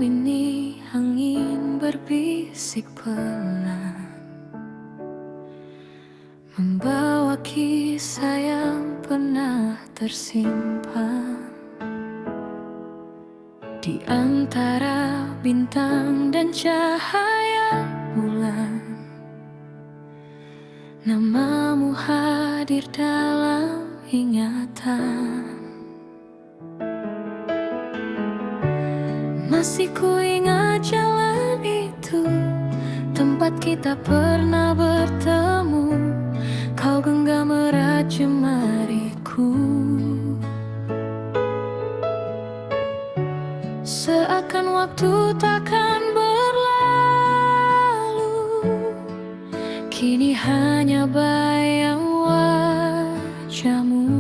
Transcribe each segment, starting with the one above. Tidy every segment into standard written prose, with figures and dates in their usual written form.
ini angin berbisik pelan, membawa kisah yang pernah tersimpan di antara bintang dan cahaya bulan. Namamu hadir dalam ingatan. Masih kuingat jalan itu, tempat kita pernah bertemu. Kau genggam erat jemariku, seakan waktu takkan berlalu. Kini hanya bayang wajahmu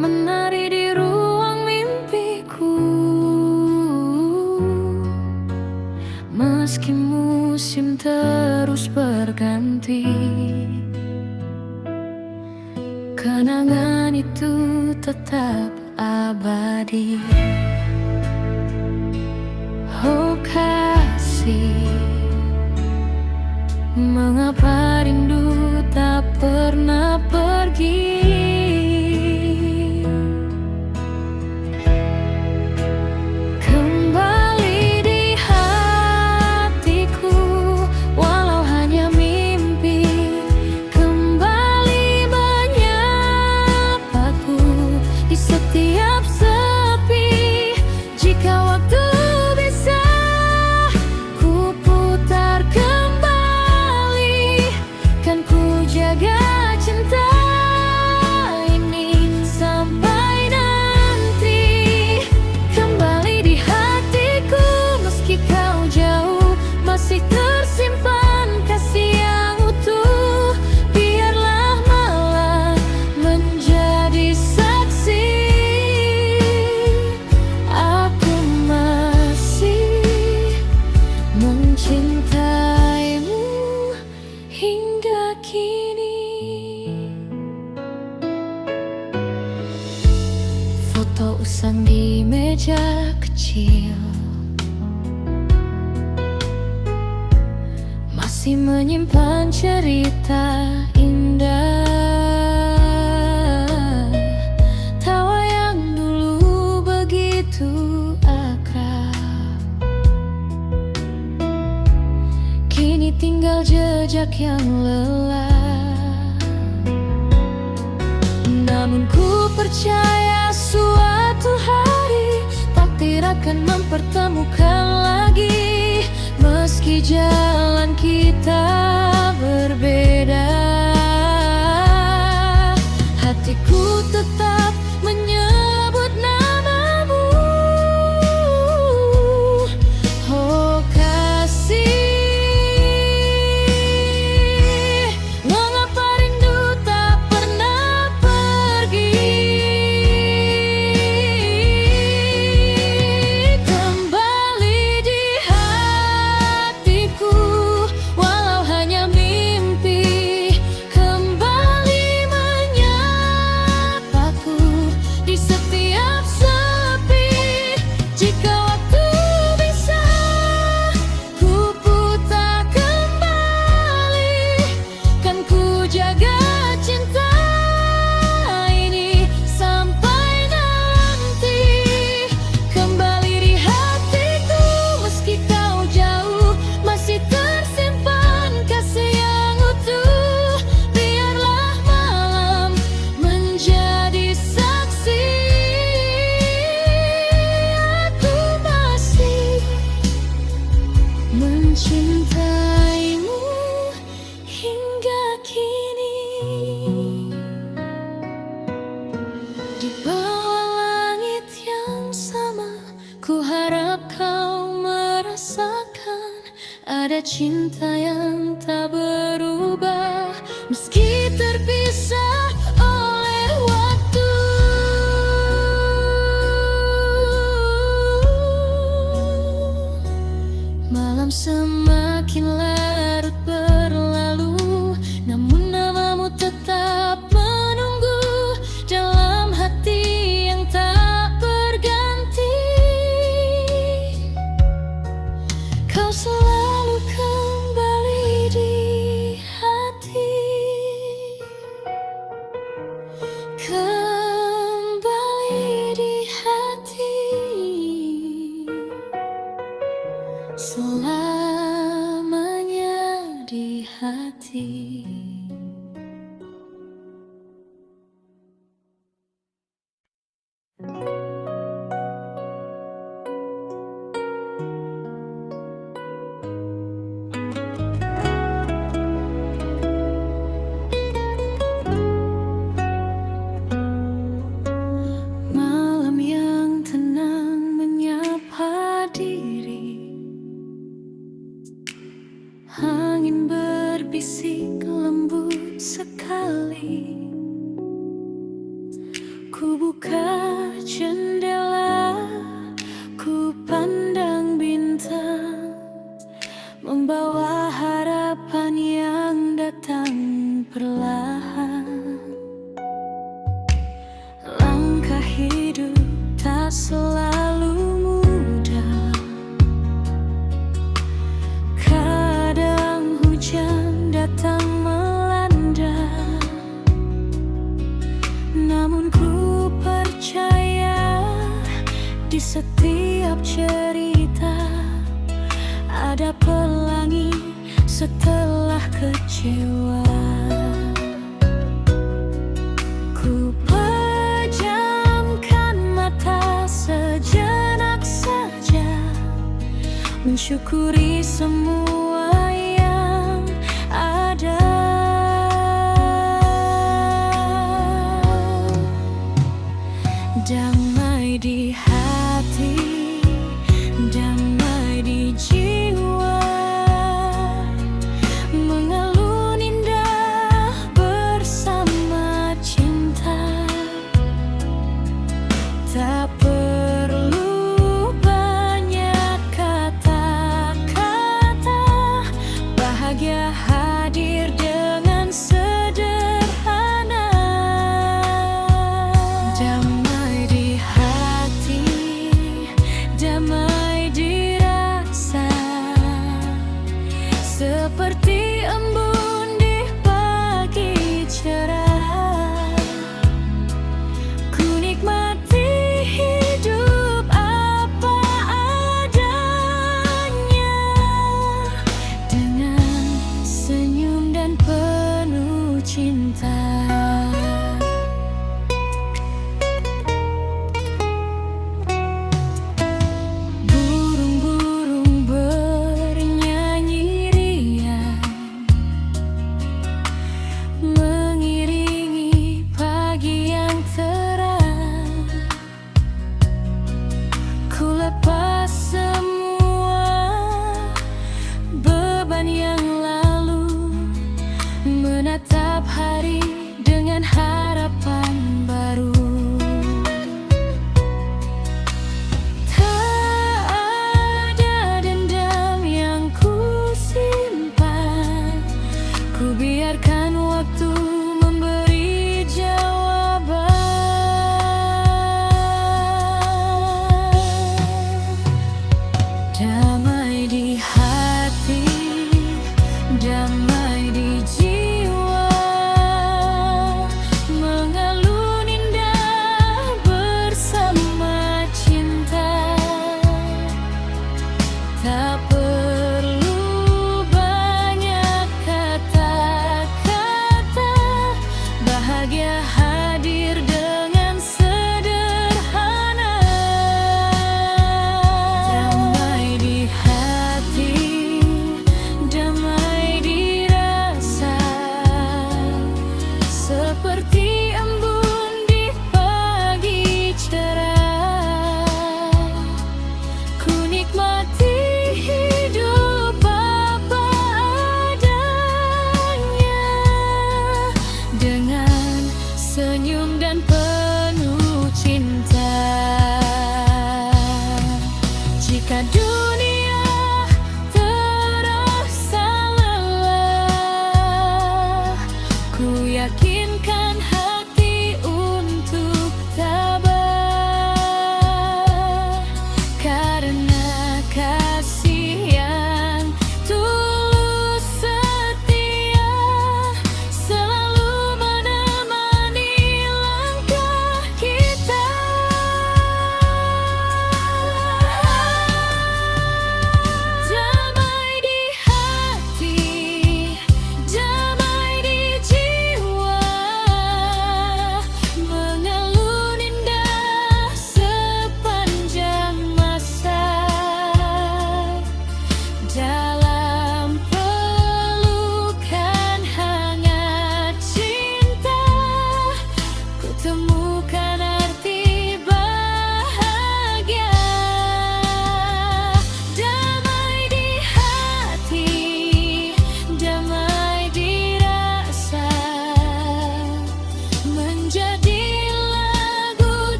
menari di ruang mimpiku. Meski musim terus berganti, kenangan itu tetap abadi. Oh kasih, mengapa rindu tak pernah pergi? Foto usang di meja kecil masih menyimpan cerita indah. Tawa yang dulu begitu akrab, kini tinggal jejak yang lelah. Namun ku percaya suatu hari takdir akan mempertemukan lagi, meski jalan kita berbeda. Hatiku tetap menyebut namamu. Oh kasih, mengapa rindu tak pernah pergi? Kembali di hatiku, walau hanya mimpi. Kembali menyapaku di setiap sepi. Jika waktu bisa ku putar kembali, kan ku jaga cinta ini sampai nanti. Kembali di hatiku, meski kau jauh, masih tersimpan kasih yang utuh. Biarlah malam menjadi saksi, aku masih mencintaimu hingga kini. Di bawah langit yang sama, ku harap kau merasakan ada cinta yang tak berubah, meski terpisah oleh waktu. Malam semakin larut berlalu, namun namamu tetap menunggu dalam hati yang tak Malam yang tenang menyapa diri, angin berbisik lembut sekali. Ku buka jendela, ku pandang bintang, membawa harapan yang datang perlahan. Langkah hidup tak selalu mudah, kadang hujan datang melanda, namun ku percaya di setiap cerita ada pelangi setelah kecewa. Ku pejamkan mata sejenak saja, mensyukuri semua yang ada. Damai di hati, damai di jiwa, mengalun indah bersama cinta. Tak perlu banyak kata-kata, bahagia hadir dengan sederhana. Damai di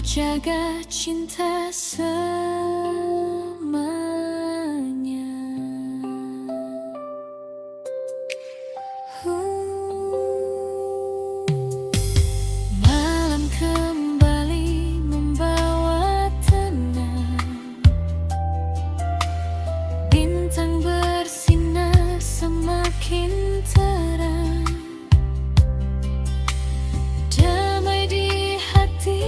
jaga cinta selamanya. Malam kembali membawa tenang, bintang bersinar semakin terang. Damai di hati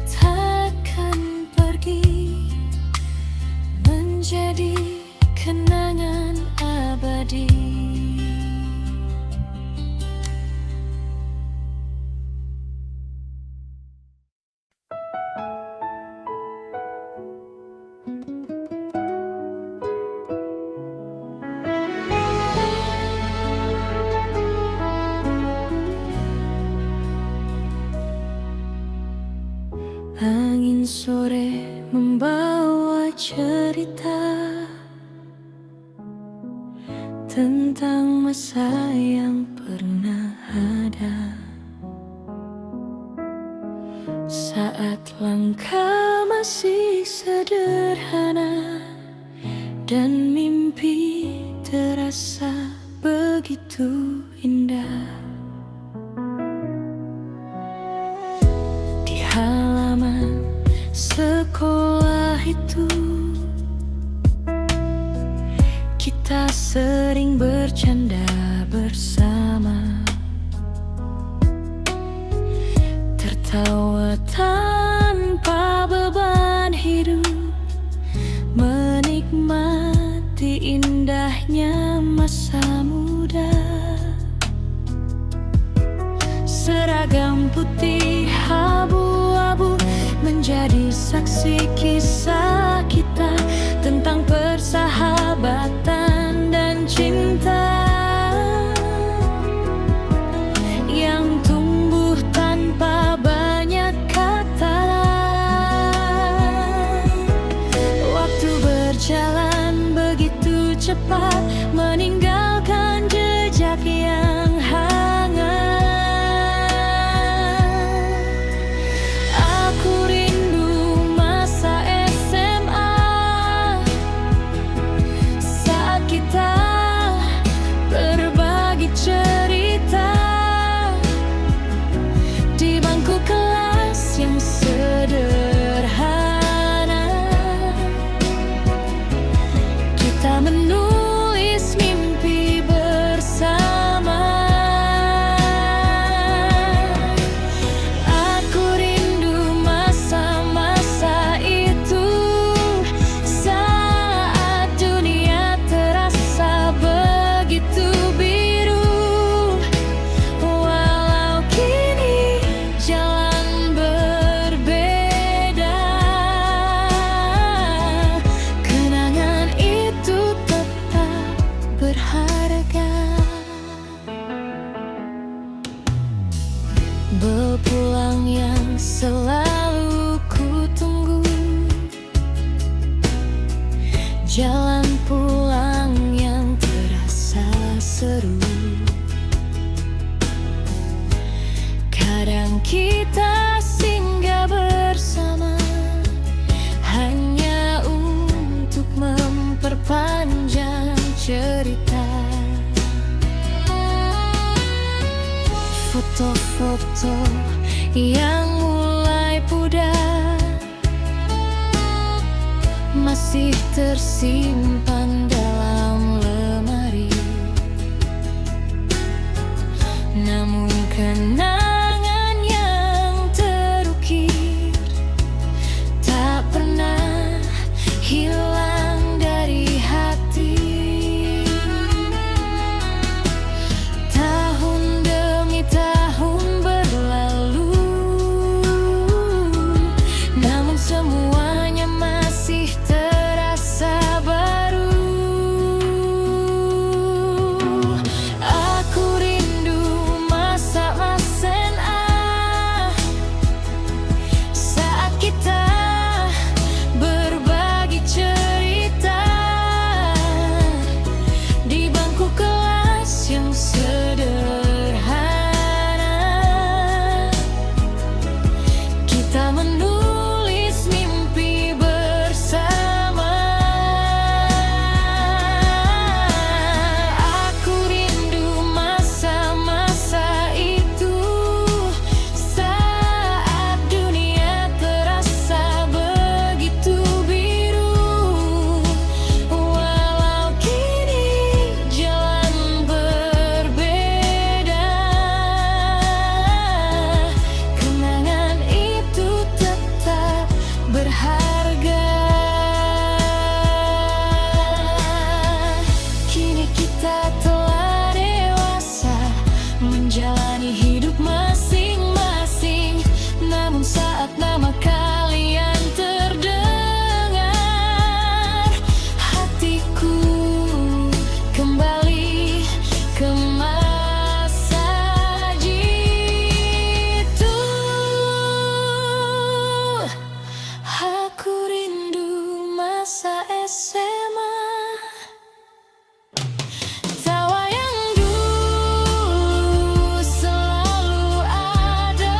takkan pergi, menjadi kenangan abadi. Angin sore membawa cerita tentang masa yang pernah ada, saat langkah masih sederhana dan mimpi terasa begitu indah. Di halaman sekolah itu kita sering bercanda bersama, tertawa tanpa beban hidup, menikmati indahnya masa muda. Seragam putih abu-abu menjadi saksi kisah kita tentang persahabatan dan cinta yang tumbuh tanpa banyak kata. Waktu berjalan begitu cepat, meninggalkan jejak yang hangat. Aku rindu masa SMA, saat kita berbagi cerita di bangku kelas yang sederhana. Kita menulis mimpi bersama. Aku rindu masa-masa itu, saat dunia terasa begitu biru. Walau kini jalan berbeda, kenangan itu tetap berharga. Berpulang yang selalu ku tunggu, jalan pulang yang terasa seru. Kadang kita singgah bersama hanya untuk memperpanjang cerita. Foto-foto yang mulai pudar masih tersimpan dalam lemari, namun kenangan yang terukir tak pernah hilang dari hati. Tahun demi tahun berlalu, namun semuanya masih terasa baru. kita menulis mimpi bersama. Aku rindu masa-masa itu, saat dunia terasa begitu biru. Walau kini jalan berbeda, kenangan itu tetap berharga. Kini kita telah dewasa, menjalani hidup masing-masing. Namun saat nama kalian terdengar, hatiku kembali ke masa jitu. Aku rindu masa SMA, tawa yang dulu selalu ada,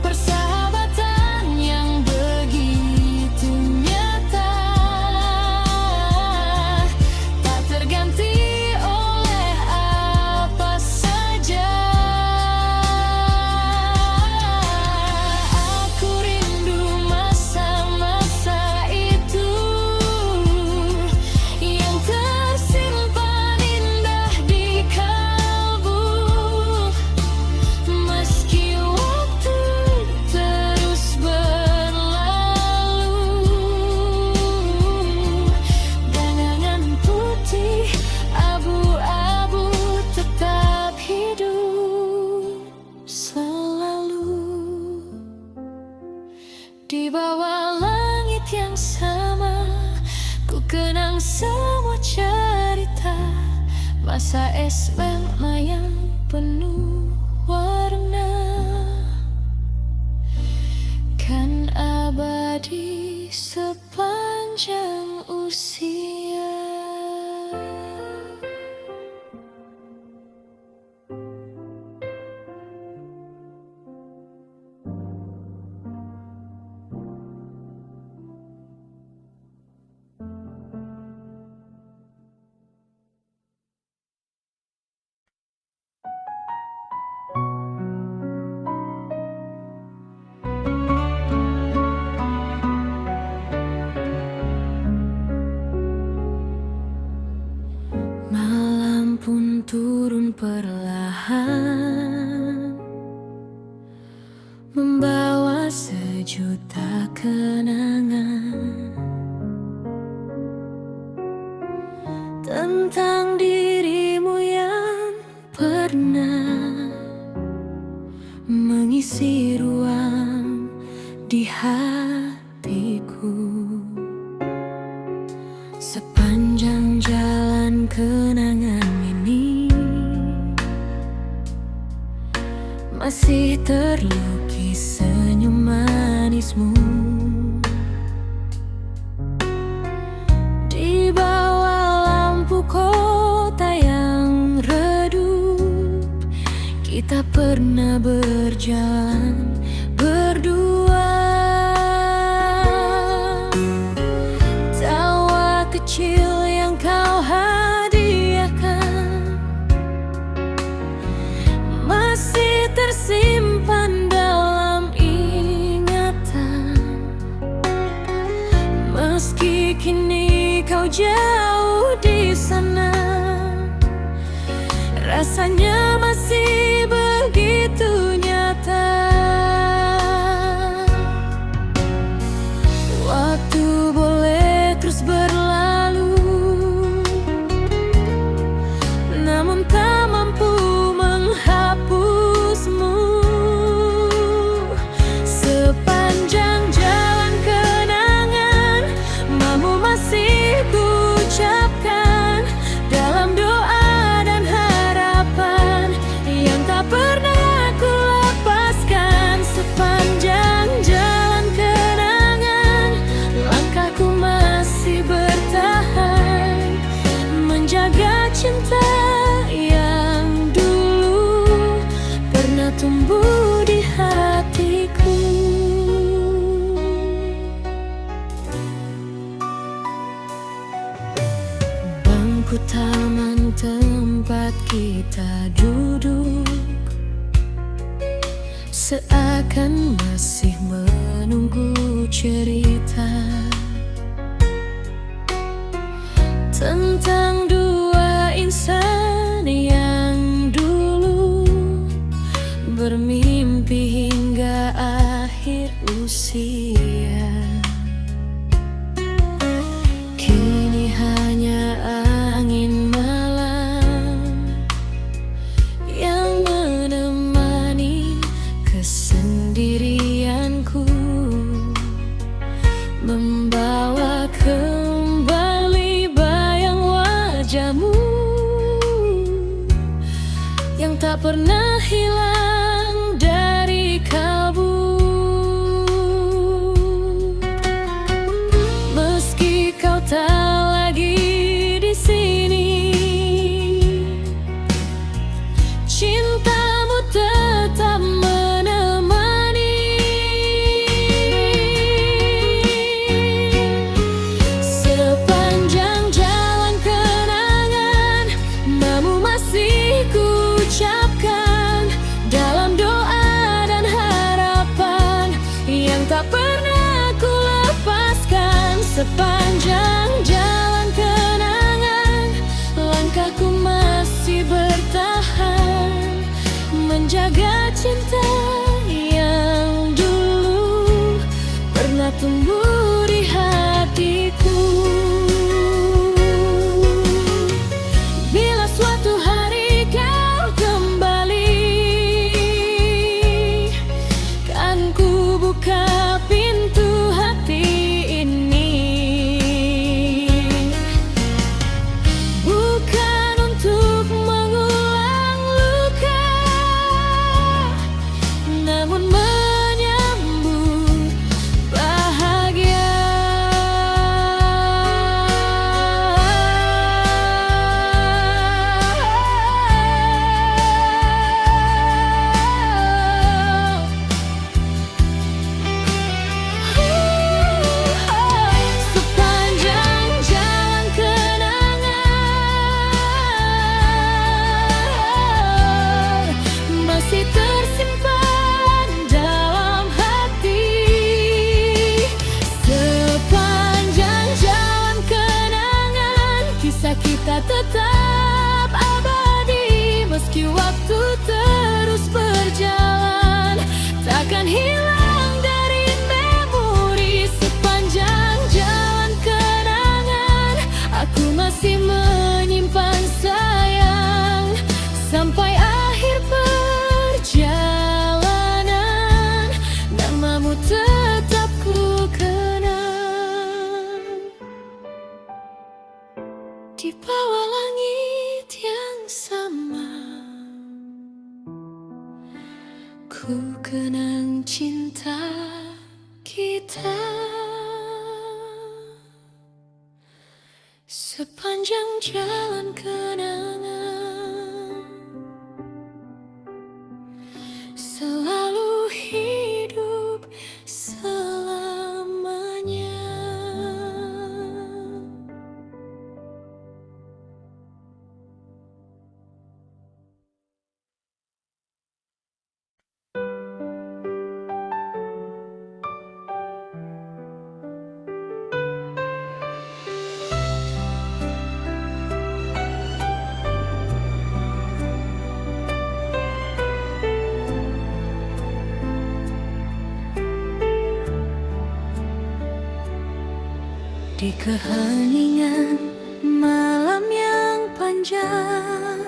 persahabatan yang begitu nyata, tak terganti oleh apa saja. Aku rindu masa-masa itu yang tersimpan indah di kalbu. Meski waktu terus berlalu, kenangan putih abu-abu tetap hidup selalu. Di bawah langit yang sama, ku kenang semua cerita masa SMA yang penuh warna. Kan abadi sepanjang usia. Malam pun turun perlahan, membawa sejuta kenangan tentang dirimu yang pernah mengisi ruang di hatiku. Sepanjang jalan kenangan ini masih terlukis senyum manismu. Di bawah lampu kota yang redup, kita pernah berjalan berdua. Tawa kecil yang kau hadiahkan masih tersimpan dalam ingatan. Meski kini kau jauh di sana, rasanya masih begitu nyata. Waktu boleh terus berlalu, namun tak mampu menghapusmu. Sepanjang jalan kenangan, namamu masih kuucapkan dalam doa dan harapan yang kita duduk, seakan masih menunggu cerita tentang dua insan yang dulu bermimpi hingga akhir usia. Kini hanya angin malam yang menemani kesendirianku, membawa kembali bayang wajahmu yang tak pernah hilang dari kalbu. Meski kau tak lagi di sini, cintamu tetap menemani. Sepanjang jalan kenangan, namamu masih ku ucapkan dalam doa dan harapan yang tak pernah ku lepaskan. Sepanjang jalan kenangan, langkahku masih bertahan, menjaga cinta yang dulu pernah tumbuh di hatiku. Bila suatu hari kau kembali, kan ku buka pintu hati ini, bukan untuk mengulang luka, namun menyambut bahagia. Sepanjang jalan kenangan masih tersimpan dalam hati. Sepanjang jalan kenangan, kisah kita tetap abadi. Meski waktu terus berjalan, takkan hilang dari memori. Sepanjang jalan kenangan, aku masih menyimpan sayang sampai akhir perjalanan. Namamu tetap ku kenang di bawah langit yang sama. Ku kenang cinta kita. Sepanjang jalan kenangan selalu hidup selamanya. Di keheningan malam yang panjang,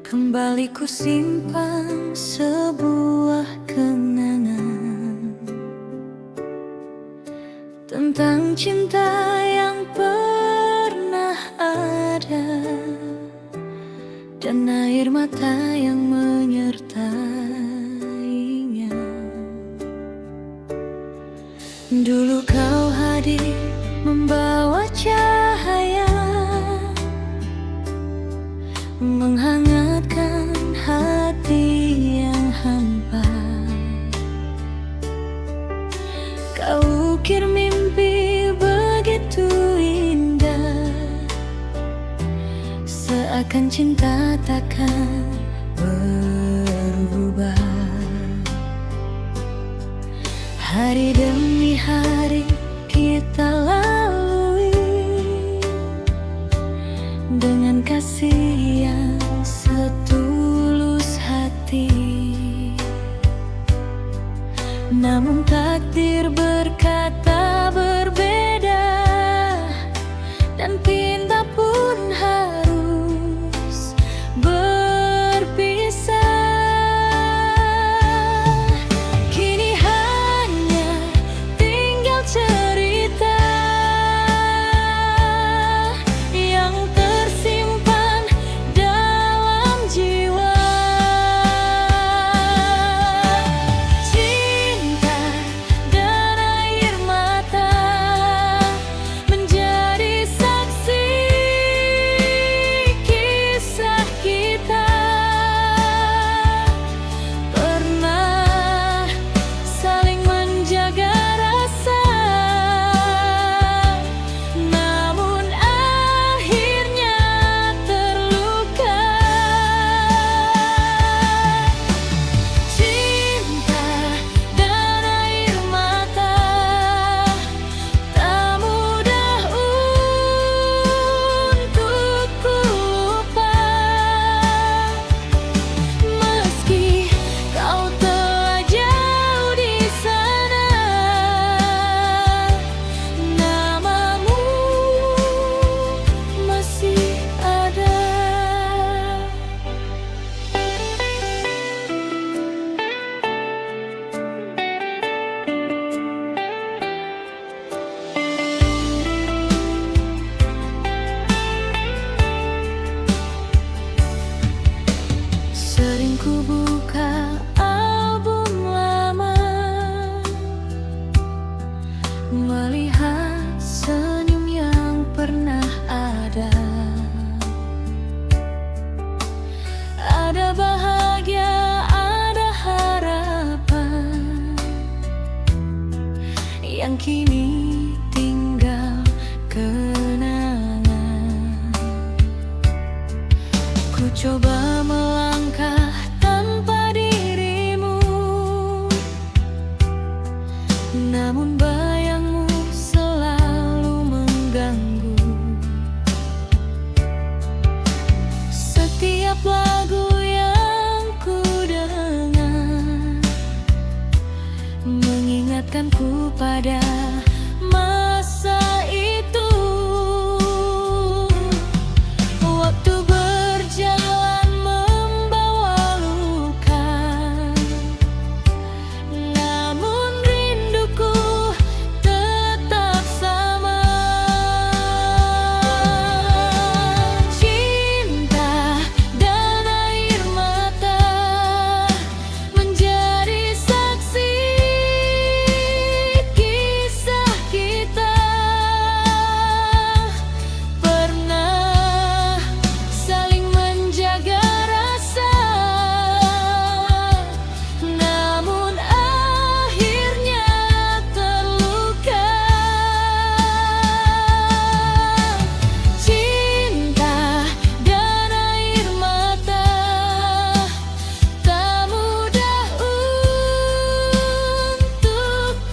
kembali ku simpan sebuah kenangan tentang cinta yang pernah ada dan air mata yang menyertainya. Dulu kau hadir membawa cahaya, menghangatkan hati yang hampa. Kau ukir mimpi begitu indah, Seakan cinta takkan berubah. Hari demi hari kita lalui dengan kasih yang setulus hati. Namun takdir berkata berbeda, dan pinta pun harus berpisah. Kini hanya tinggal cerita yang tersimpan dalam jiwa. Cinta dan air mata menjadi saksi kisah kita. Pernah saling menjaga rasa, namun akhirnya terluka. Cinta dan air mata tak mudah untuk lupa. Meski kau telah jauh di sana, namamu masih ada. Sering ku buka album lama, melihat senyum yang pernah ada. Ada bahagia, ada harapan yang kini tinggal kenangan. Ku coba melangkah tanpa dirimu, namun bayangmu selalu mengganggu. Setiap lagu yang ku dengar mengingatkanku pada masa itu. Waktu berjalan membawa luka, namun rinduku tetap sama. Cinta dan air mata menjadi saksi kisah kita. Pernah saling menjaga rasa, namun akhirnya terluka. Cinta dan air mata tak mudah untuk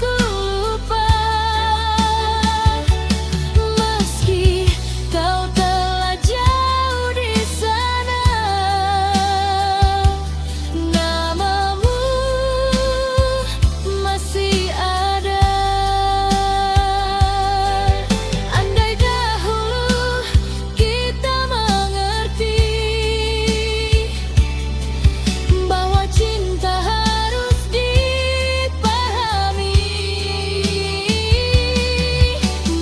lupa. Meski kau telah jauh di sana, namamu masih ada. Andai dahulu kita mengerti bahwa cinta harus dipahami,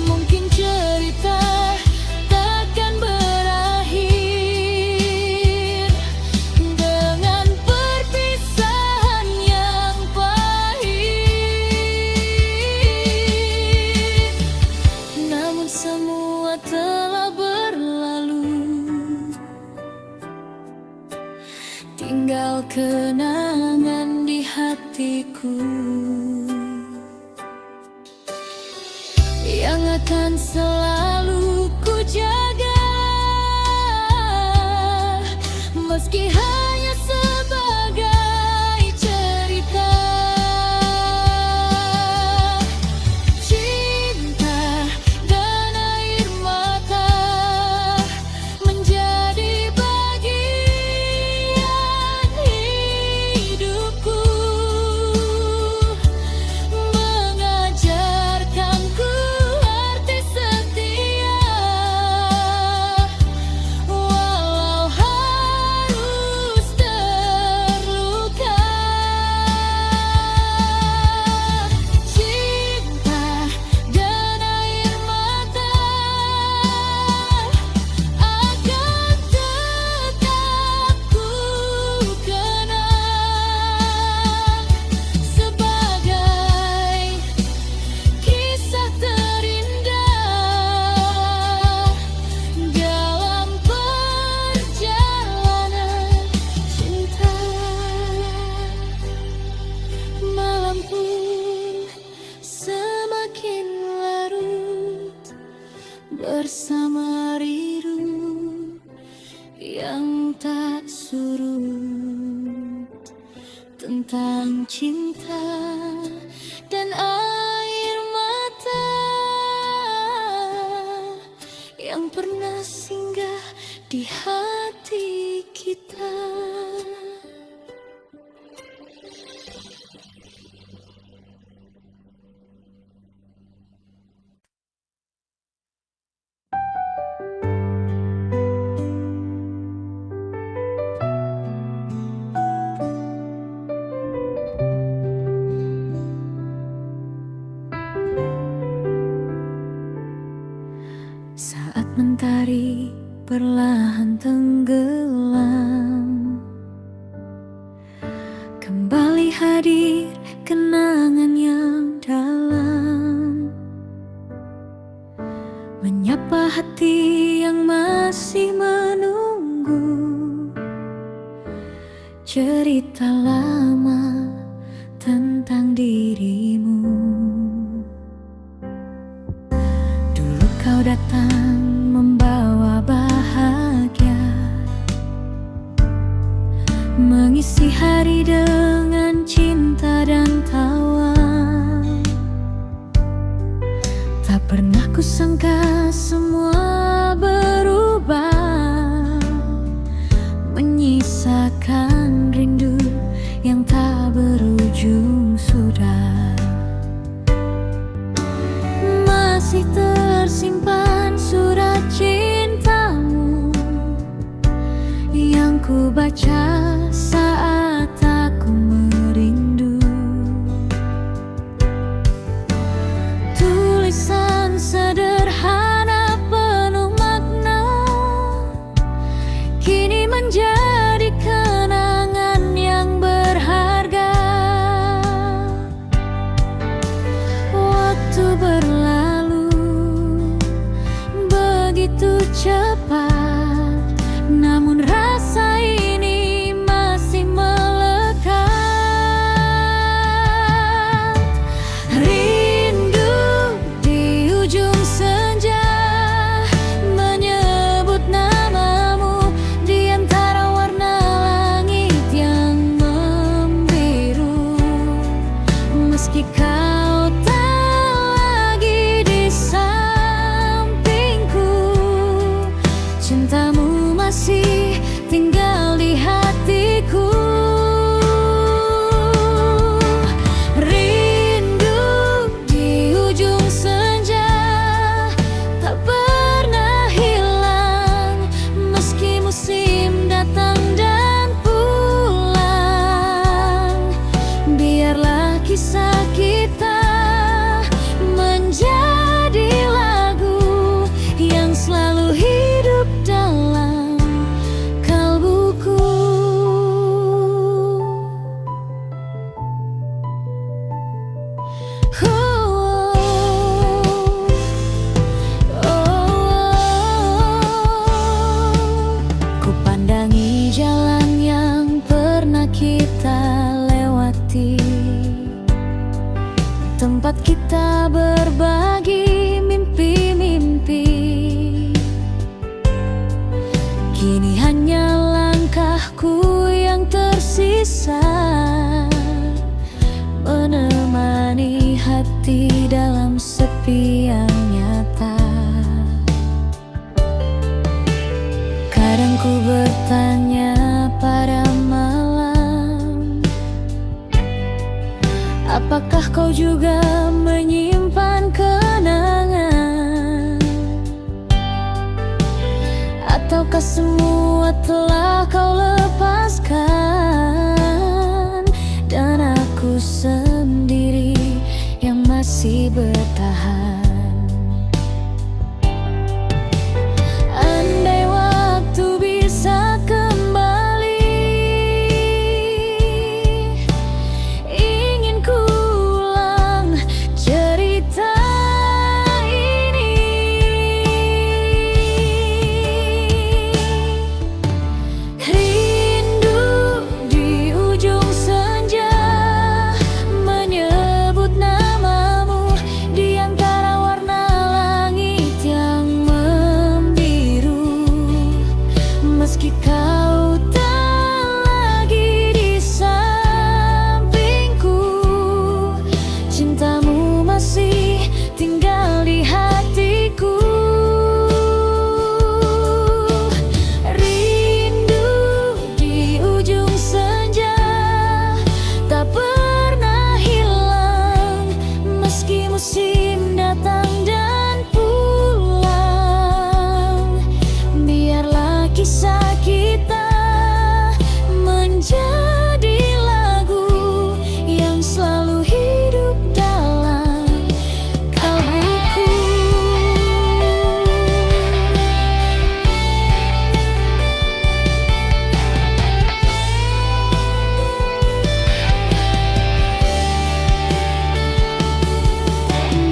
mungkin cerita takkan berakhir dengan perpisahan yang pahit. Namun semua telah berlalu, tinggal kenangan di hatiku yang akan selalu ku jaga. meski hanya sebagai cerita. Cinta dan air mata menjadi bagian hidupku, mengajarkanku arti setia, walau harus terluka. Cinta dan air mata akan tetap ku kenang sebagai kisah terindah dalam perjalanan cinta. Malam pun semakin larut bersama rirut yang tak surut tentang cinta dan air mata yang pernah singgah di hati kita. Saat mentari perlahan tenggelam, kembali hadir kenangan yang dalam, menyapa hati yang masih menunggu cerita lama tentang dirimu. Dulu kau datang membawa bahagia, mengisi hari dengan cinta dan tawa. Tak pernah kusangka semua berubah, menyisakan rindu yang tak berujung sudah. Masih tersimpan surat cintamu yang ku baca saat aku merindu. Tulisan sederhana penuh makna kini menjadi kenangan yang berharga. Waktu berlalu begitu cepat, namun rasa ini masih melekat. Rindu di ujung senja menyebut namamu di antara warna langit yang membiru. Meski kau tak lagi di sampingku, cintamu masih tinggal di hatiku. Rindu di ujung senja tak pernah hilang, meski musim datang dan pulang. Biarlah kisah kita menjadi lagu yang selalu hidup dalam kalbuku. Ku pandangi jalan yang pernah kita lewati, tempat kita berbagi mimpi-mimpi. Kini hanya langkah bisa menemani hati dalam sepi yang nyata. Kadang ku bertanya pada malam, apakah kau juga menyimpan kenangan? Ataukah semua telah kau lepaskan, dan aku sendiri yang masih bertahan? Andai waktu bisa kembali, ingin ku ulang cerita ini. Rindu di ujung senja menyebut namamu di antara warna langit yang membiru. Meski kau tak lagi di sampingku, cintamu masih tinggal di hatiku. Rindu di ujung senja tak pernah hilang, meski musim datang dan pulang. Biarlah kisah kita menjadi lagu yang selalu hidup dalam kalbuku.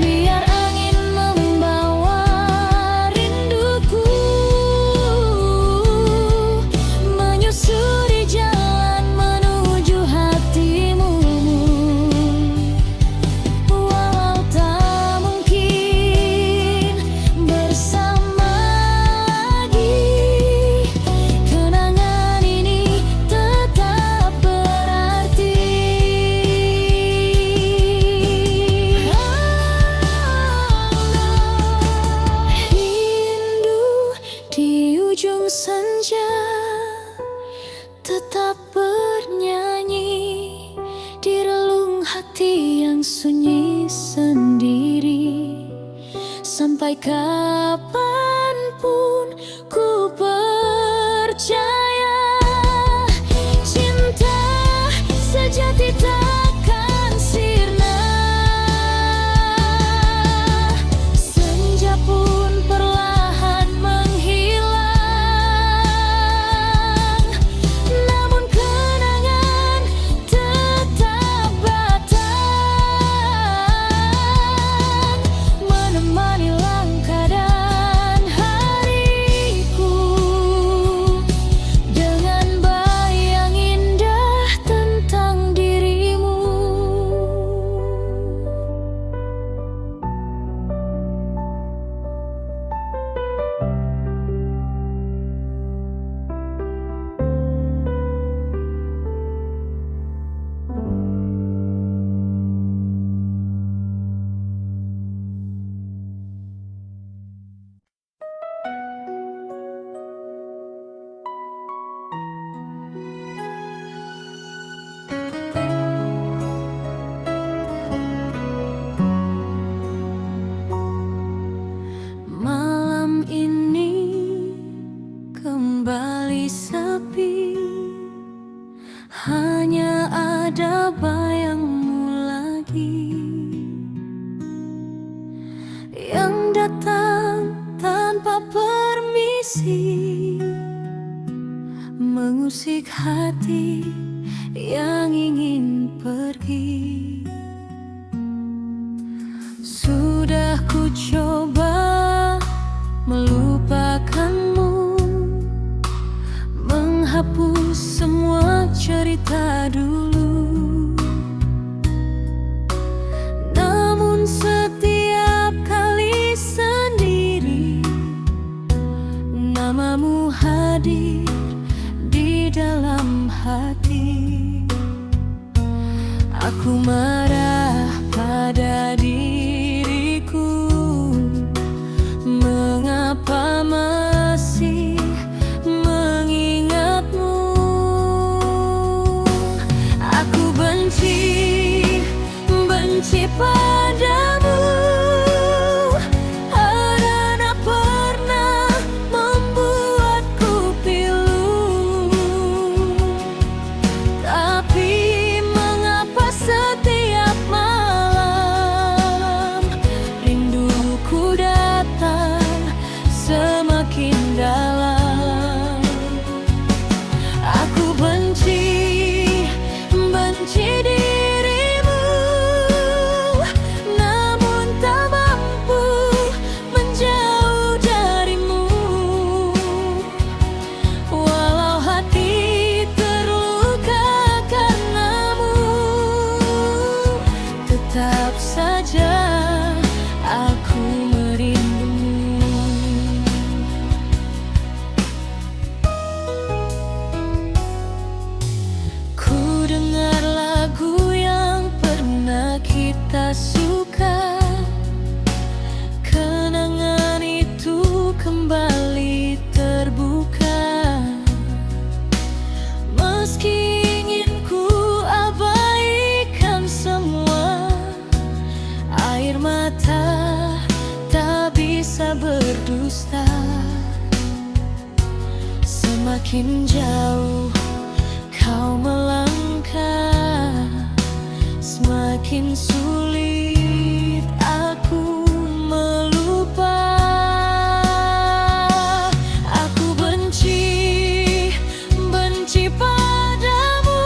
Biar angin membawa rinduku menyusuri jalan menuju hatimu. Walau tak mungkin bersama lagi, kenangan ini tetap berarti. Rindu di ujung senja tetap bernyanyi di relung hati yang sunyi sendiri. Sampai kapanpun ku percaya, cinta sejati takkan sirna. Senja pun perlahan menghilang, namun kenangan tetap batang, menemani langkah dan hariku, dengan bayang indah tentang dirimu. Malam ini kembali sepi, hanya ada bayangmu lagi yang datang tanpa permisi, mengusik hati yang ingin pergi. Sudah ku coba melupakanmu, menghapus semua cerita dulu, namun setiap kali sendiri namamu hadir di dalam hati. padamu. Karena pernah membuatku pilu. Tapi mengapa setiap malam rinduku datang semakin dalam. Aku benci dirimu, namun tak mampu menjauh darimu. Walau hati terluka karenamu, tetap saja aku merindumu. Ku dengar lagu yang pernah kita suka. Kenangan itu kembali terbuka. Meski ingin ku abaikan semua, air mata tak bisa berdusta. Semakin jauh kau melangkah, semakin sulit aku melupa. Aku benci padamu,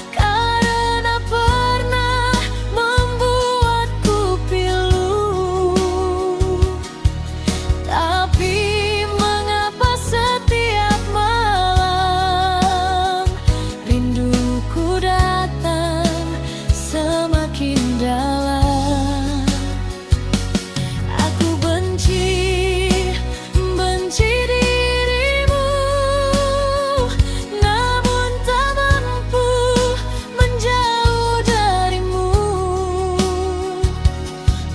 karena pernah membuatku pilu. Tapi mengapa setiap malam rinduku datang semakin dalam. Aku benci dirimu, namun tak mampu menjauh darimu.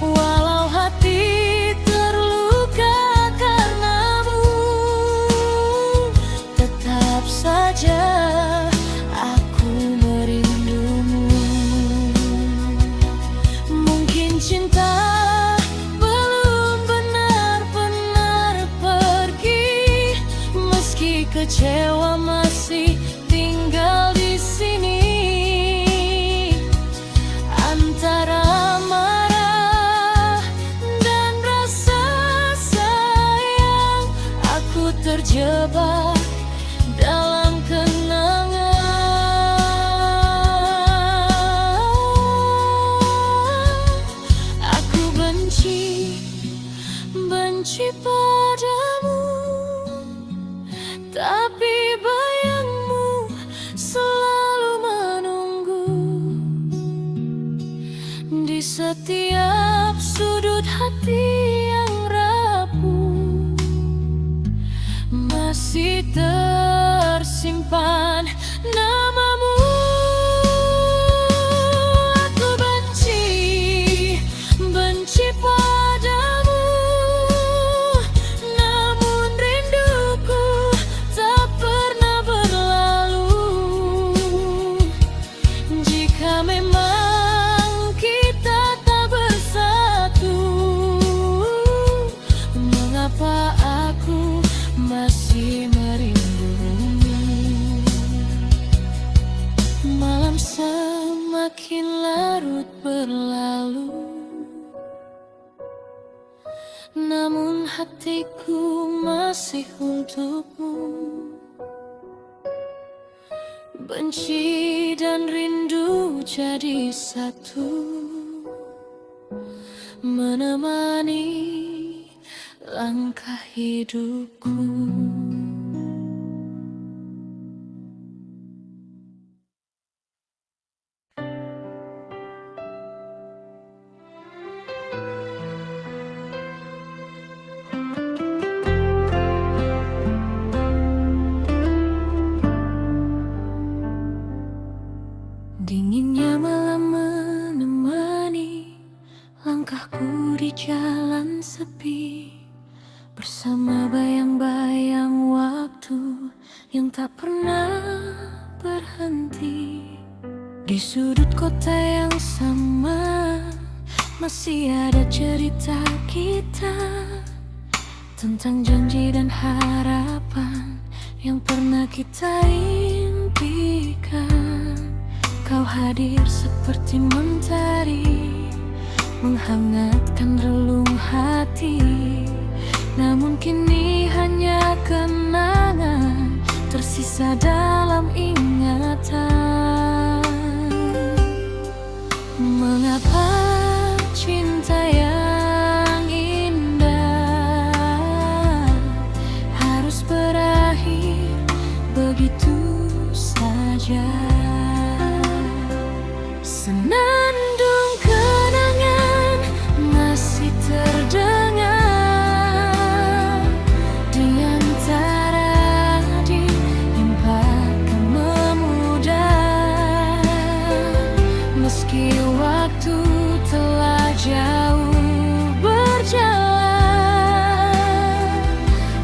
Walau hati terluka karenamu, tetap saja aku merindumu. Mungkin cinta belum benar-benar pergi, meski kecewa masih tinggal di sini. Antara marah dan rasa sayang, aku terjebak dalam kenangan. Aku benci padamu, tapi bayangmu selalu menunggu di setiap sudut hati yang rapuh. Masih tersimpan namamu. Aku benci padamu, namun rinduku tak pernah berlalu. Jika memang kita tak bersatu, mengapa aku masih merindumu? Malam semakin larut berlalu, namun hatiku masih untukmu. Benci dan rindu jadi satu, menemani langkah hidupku. Dinginnya malam menemani langkahku di jalan sepi, bersama bayang-bayang waktu yang tak pernah berhenti. Di sudut kota yang sama masih ada cerita kita tentang janji dan harapan yang pernah kita impikan. Kau hadir seperti mentari, menghangatkan relung hati. Namun kini hanya kenangan tersisa dalam ingatan. Mengapa cinta yang indah harus berakhir begitu saja? Senandung kenangan masih terdengar di antara diimpakan memudar. Meski waktu telah jauh berjalan,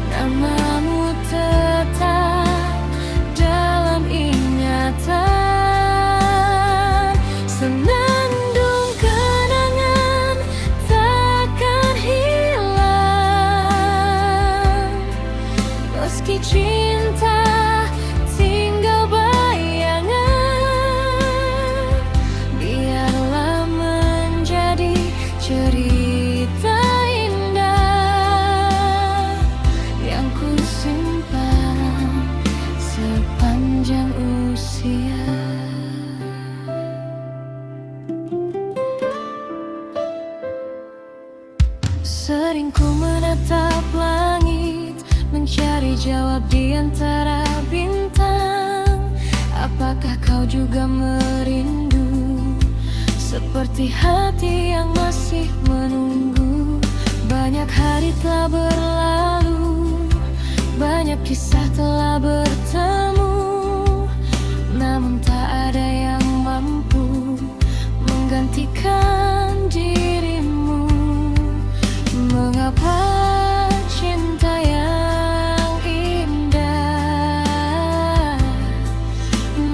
namamu tetap dalam ingatan. Senandung kenangan takkan hilang, meski cinta tinggal bayangan. Biarlah menjadi cerita indah yang ku simpan sepanjang usia. Sering ku menatap langit, mencari jawab di antara bintang. Apakah kau juga merindu seperti hati yang masih menunggu? Banyak hari telah berlalu, banyak kisah telah bertemu, namun tak ada yang mampu menggantikan dirimu. Mengapa cinta yang indah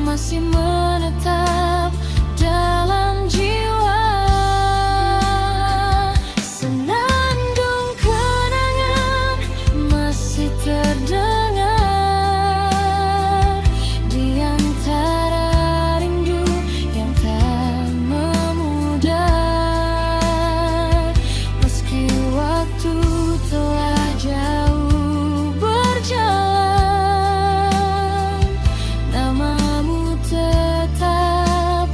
masih menetap dalam jiwa? Senandung kenangan masih terdengar di antara rindu yang tak memudar. Meski waktu telah jauh berjalan, namamu tetap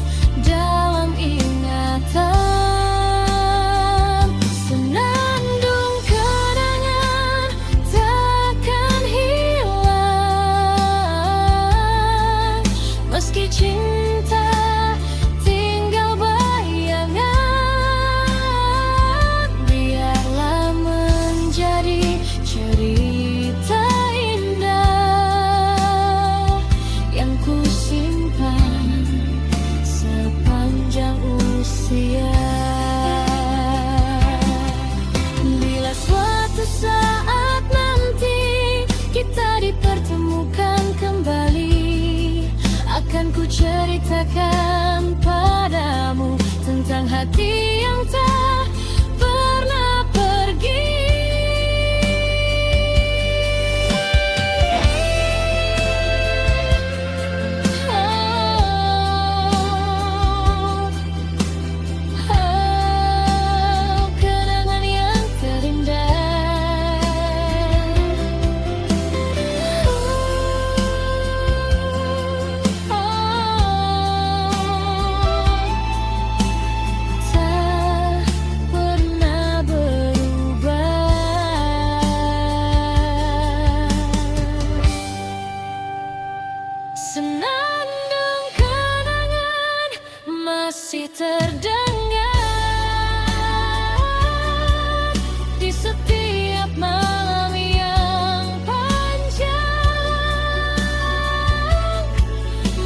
dalam ingatan. Senandung kenangan takkan hilang, meski cinta tinggal bayangan. Biarlah menjadi cerita indah yang ku simpan sepanjang usia. Bila suatu saat nanti kita dipertemukan kembali, akan ku ceritakan padamu tentang hati yang tak pernah pergi. Kenangan yang terindah. Tak pernah berubah. Senandung kenangan masih terdengar di setiap malam yang panjang.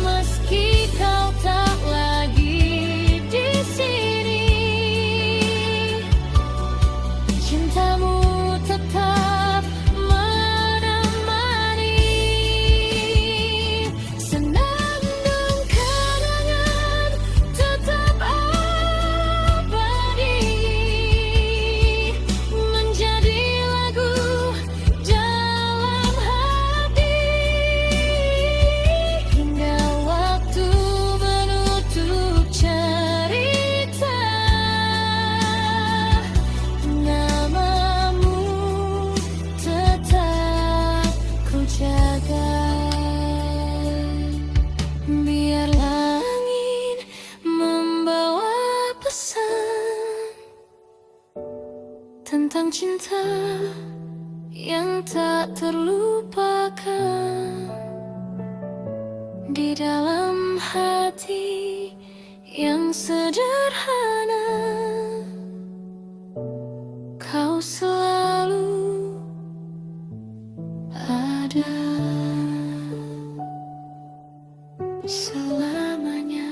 Meski kau tak lagi di sini, cintamu tetap menemani. Senandung kenangan tentang cinta yang tak terlupakan di dalam hati yang sederhana. Kau selalu ada selamanya.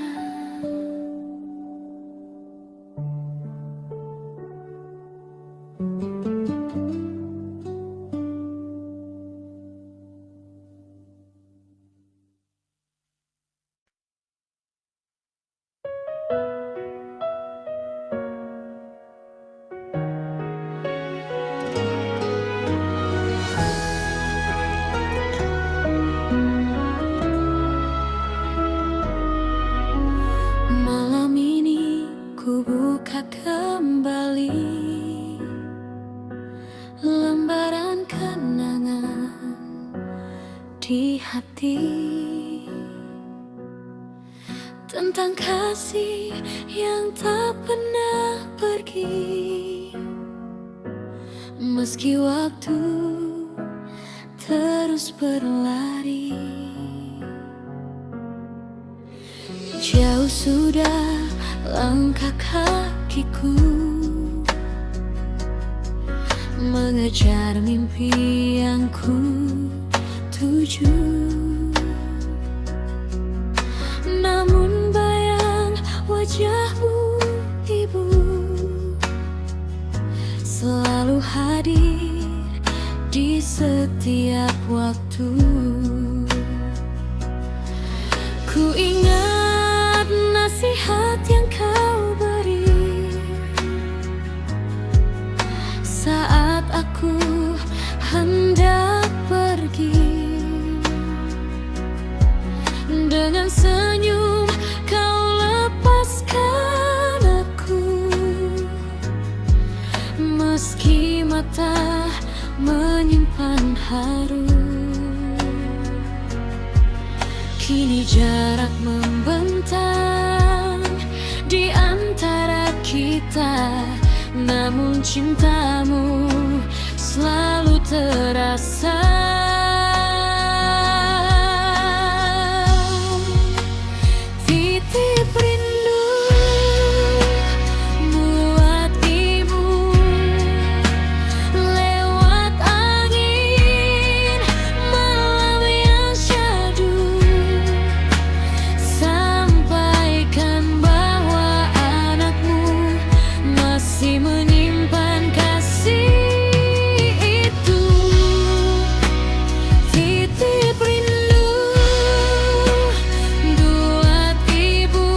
Malam ini ku buka kembali lembaran kenangan di hati tentang kasih yang tak pernah pergi, meski waktu terus berlari. Jauh sudah langkah kakiku mengejar mimpi yang ku tuju, namun bayang wajahmu ibu selalu hadir di setiap waktu. Ku ingat nasihat yang kau beri saat aku hendak pergi. Dengan senyum kau lepaskan aku, meski mata menyimpan haru. Kini jarak membentang di antara kita, namun cintamu selalu terasa. Titip rindu buat ibu lewat angin malam yang syahdu. Sampaikan bahwa anakmu masih menyimpan kasih itu. Titip rindu buat ibu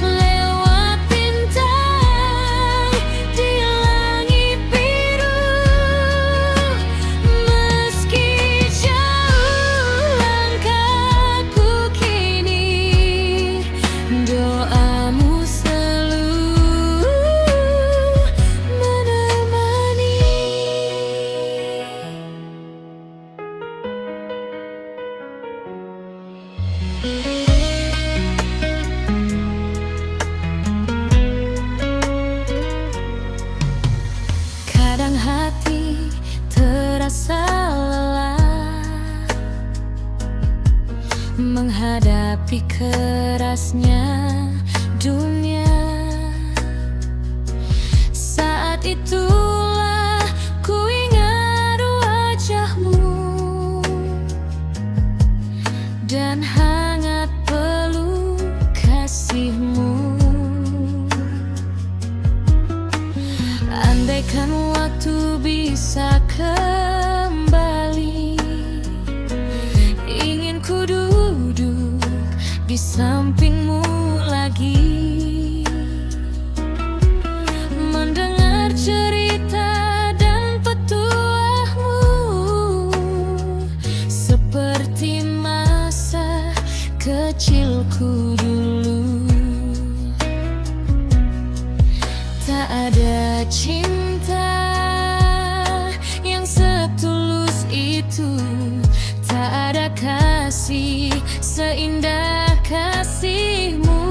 lewat bintang di langit biru, meski jauh langkahku kini, doamu selalu menemani. Kadang hati terasa lelah menghadapi kerasnya dunia. Saat itulah ku ingat wajahmu dan hangat peluk kasihmu. Andaikan waktu bisa kembali, ingin ku duduk di sampingmu lagi, mendengar cerita dan petuahmu seperti masa kecilku dulu. Tak ada cinta yang setulus itu, tak ada kasih seindah kasihmu.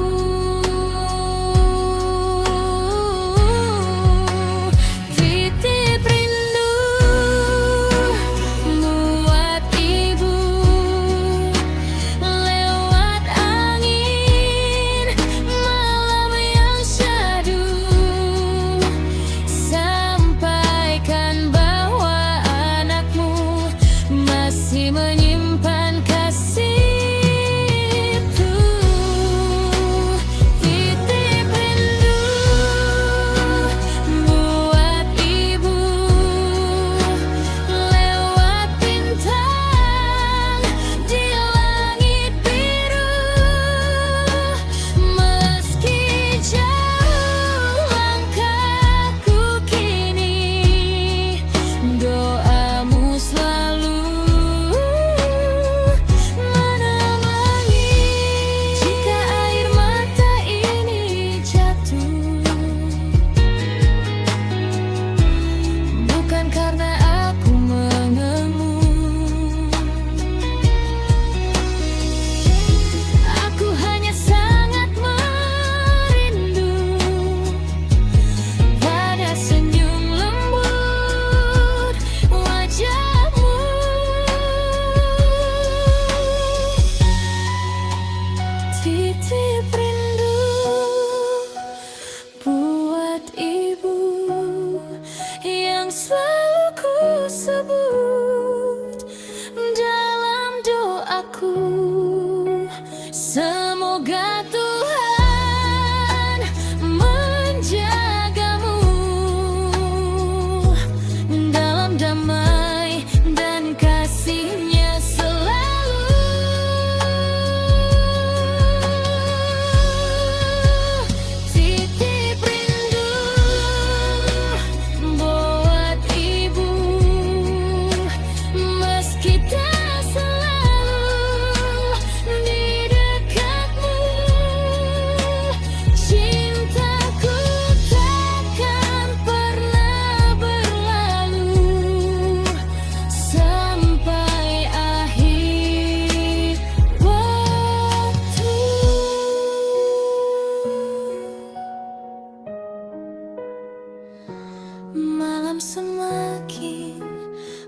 Malam semakin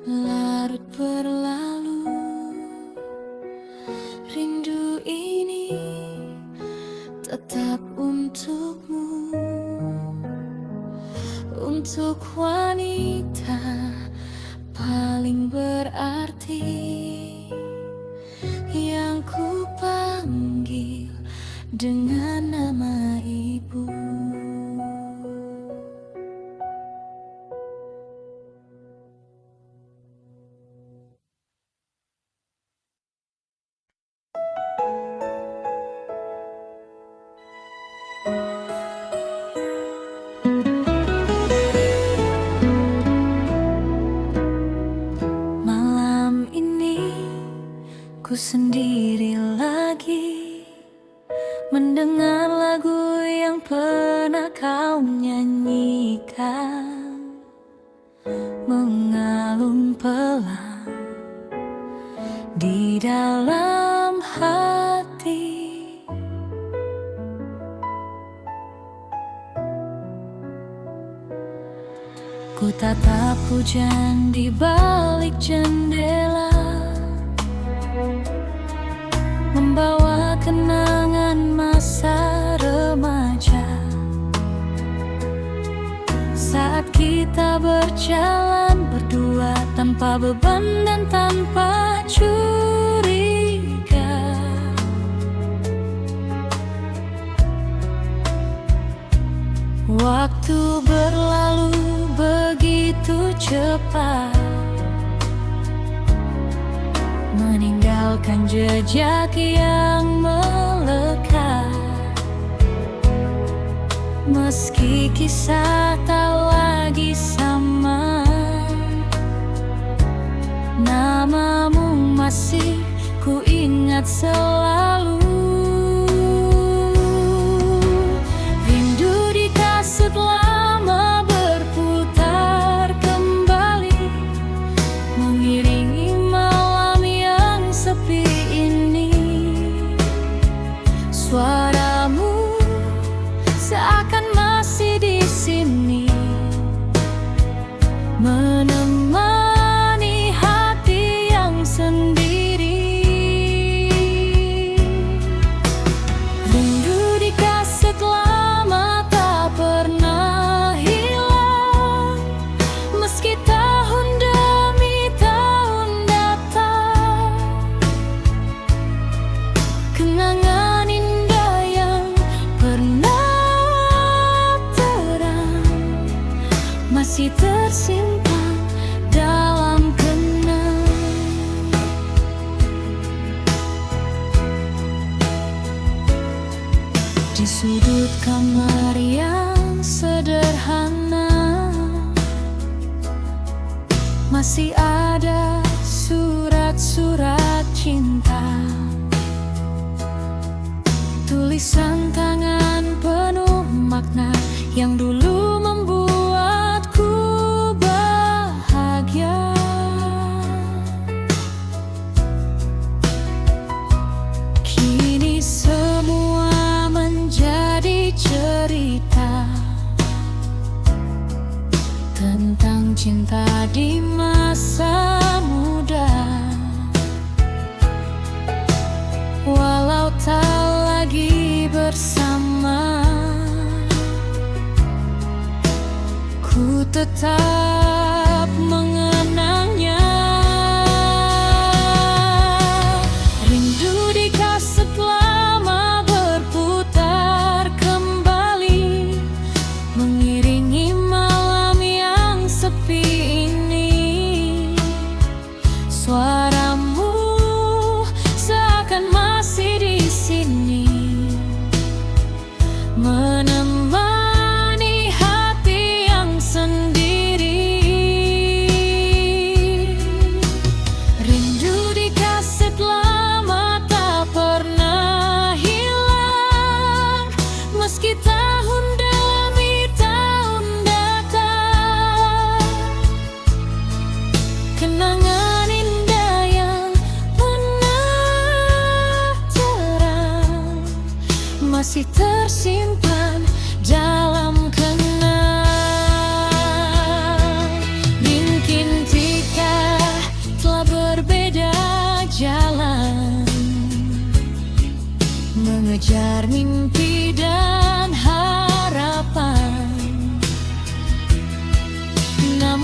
larut berlalu, rindu ini tetap untukmu, untuk wanita paling berarti yang ku panggil dengan nama ibu. Malam ini ku sendiri lagi, mendengar lagu yang pernah kau nyanyikan, mengalun pelan di dalam hati. Ku tatap hujan di balik jendela, membawa kenangan masa remaja, saat kita berjalan berdua tanpa beban dan tanpa curiga. Waktu berlalu begitu cepat, meninggalkan jejak yang melekat. Meski kisah tak lagi sama, namamu masih ku ingat selalu. Rindu di kaset lama berputar kembali, mengiringi malam yang sepi ini. Suaramu seakan masih di sini, menemani hati yang sendiri. Rindu di kaset lama tak pernah hilang, meski tahun demi tahun datang. Kenangan indah yang pernah terang masih tersimpan dalam kenang. Di sudut kamar yang sederhana, masih ada surat-surat cinta, tulisan tangan penuh makna yang dulu membuatku bahagia. Kini semua menjadi cerita tentang cinta di masa muda. Walau tak lagi bersama, ku tetap mengenangnya. Rindu di kaset lama berputar kembali, mengiringi malam yang sepi ini. Suaramu seakan masih di sini, menemani hati yang sendiri. Rindu di kaset lama tak pernah hilang, meski tahun demi tahun datang. Kenangan indah yang pernah terang masih tersimpan dalam kenang.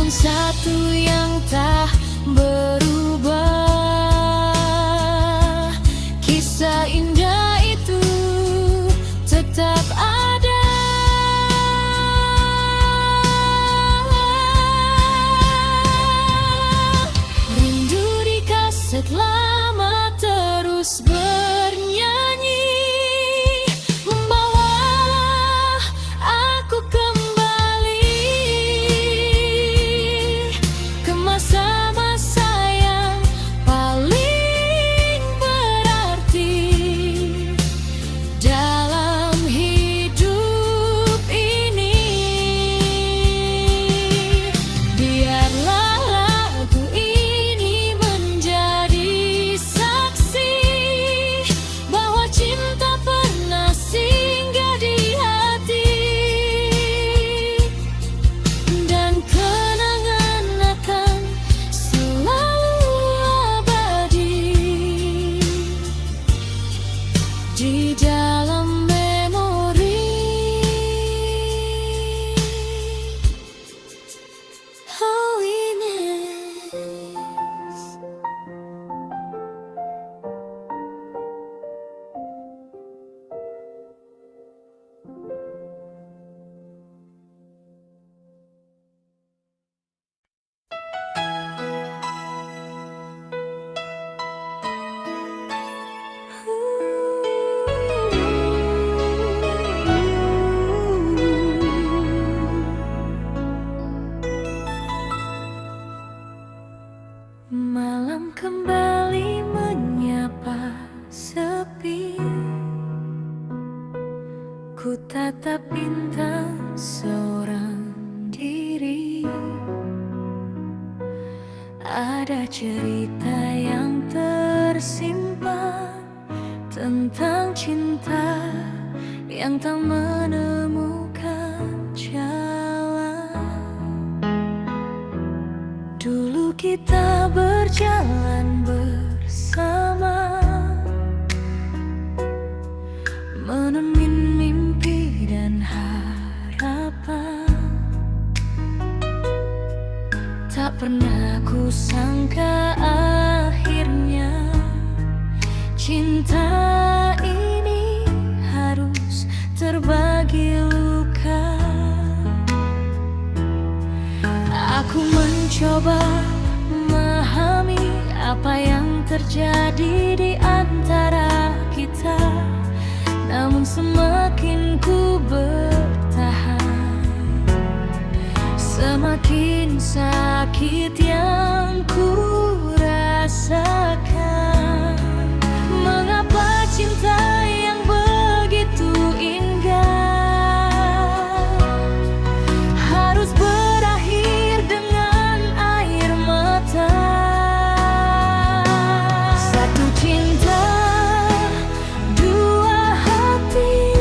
namun satu yang tak berubah. Kisah indah itu tetap ada. Rindu di kaset lama terus bernyanyi, membawa aku kembali ke masa-masa yang paling berarti dalam hidup ini. Biarlah lagu ini menjadi saksi bahwa cinta pernah singgah di hati, dan kenangan akan selalu abadi di dalam memori. Oh, Ines. Malam kembali menyapa sepi, ku tatap bintang seorang diri. Ada cerita yang tersimpan tentang cinta yang tak menemukan jalan. Dulu kita berjalan bersama, menemin mimpi dan harapan. Tak pernah ku sangka akhirnya cinta ini harus terbagi luka. Aku mencoba memahami apa yang terjadi di antara kita, namun semakin ku bertahan, semakin sakit yang ku rasakan. Mengapa cinta yang begitu indah harus berakhir dengan air mata? Satu cinta, dua hati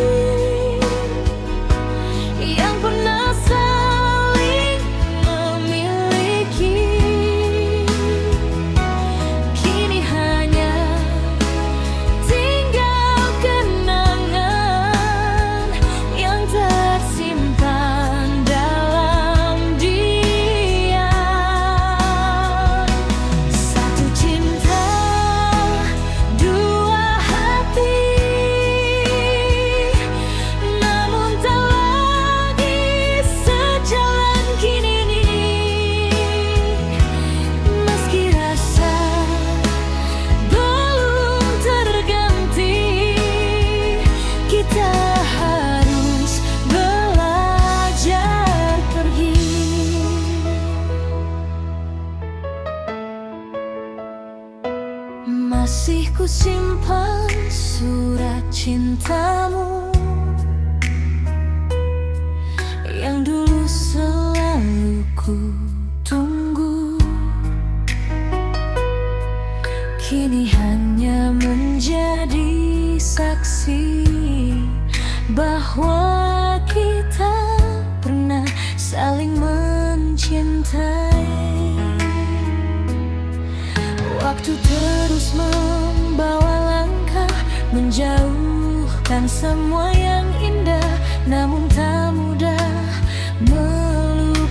yang pernah saling memiliki, kini hanya tinggal kenangan yang tersimpan dalam diam. Satu cinta, dua hati, namun tak lagi sejalan kini. Meski rasa belum terganti, kita harus belajar pergi. Masih ku simpan surat cintamu yang dulu selalu ku tunggu, kini hanya menjadi saksi bahwa kita pernah saling mencintai. Waktu terus membawa langkah menjauhkan semua yang indah, namun tak mudah melupakan.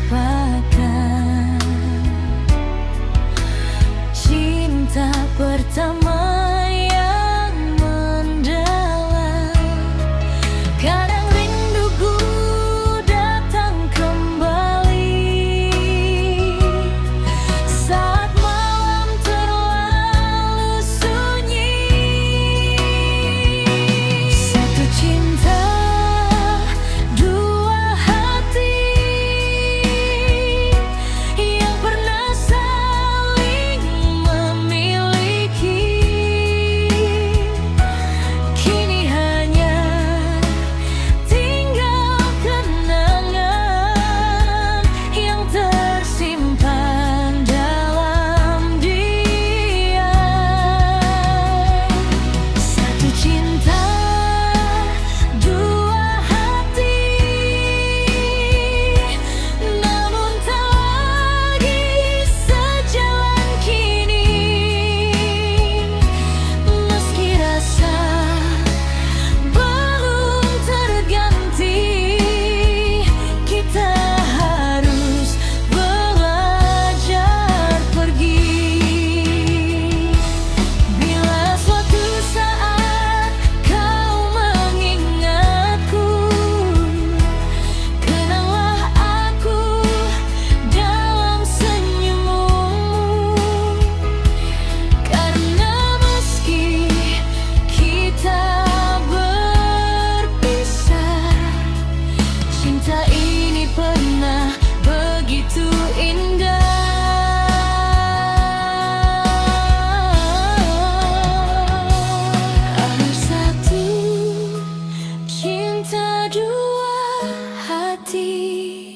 hati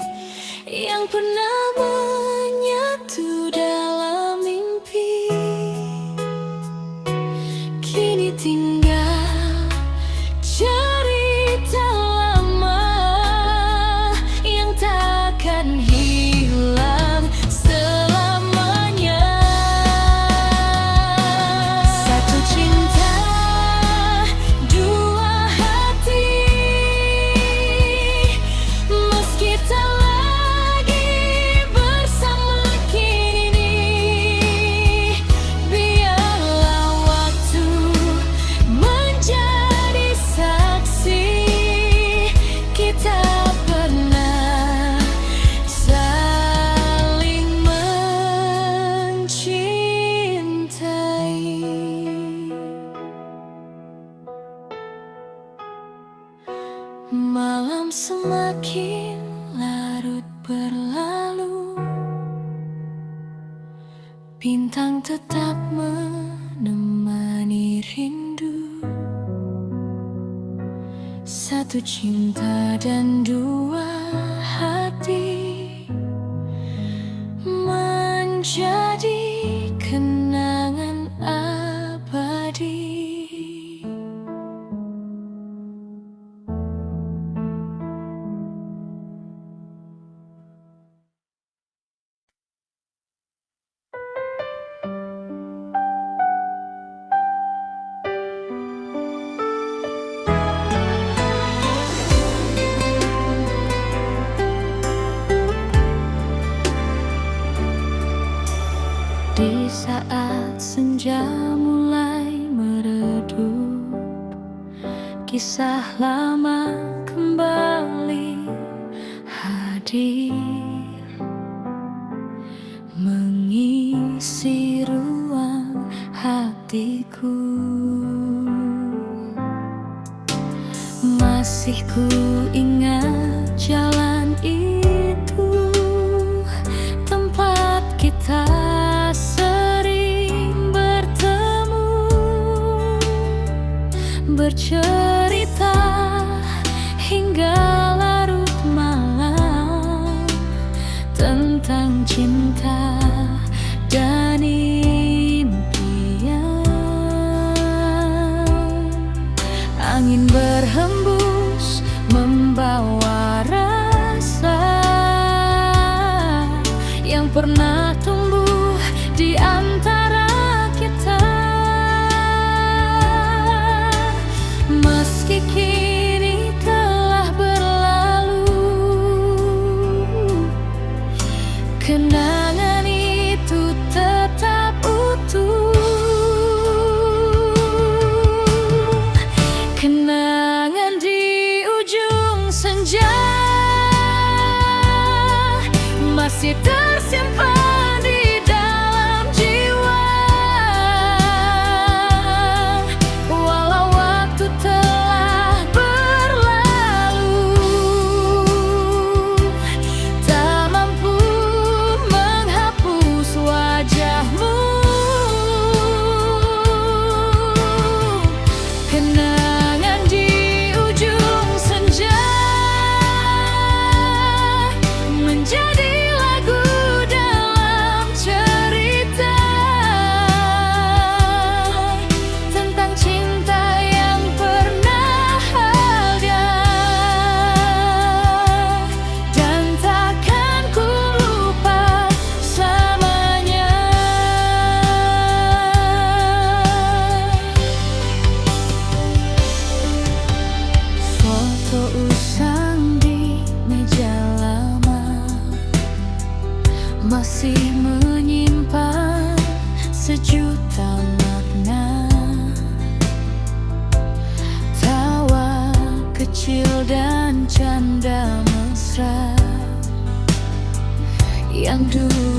yang pernah menyatu dalam mimpi, kini tinggal cerita lama yang takkan hilang selamanya. Satu cinta, dua hati, meski tak lagi bersama kini, biarlah waktu menjadi saksi kita pernah saling mencintai. Malam semakin larut berlalu, bintang tetap menemani rindu. Satu cinta dan dua hati menjadi kenangan abadi. Di saat senja mulai meredup, kisah lama kembali hadir, mengisi ruang hatiku. Masih ku ingat jalan itu, tempat kita sering bertemu, bercerita hingga larut malam tentang cinta dan impian. Angin berhembus membawa rasa yang pernah tumbuh di antara kita. Meski kini telah berlalu, kenangan itu tetap utuh. Kenangan di ujung senja masih tersimpan di dalam jiwa. Walau waktu telah berlalu, tak mampu menghapus wajahmu. Kenangan di ujung senja menjadi lagu dalam cerita tentang cinta yang pernah ada dan takkan ku lupa selamanya. Foto usang di meja lama masih menyimpan sejuta makna. Tawa kecil dan canda mesra yang dulu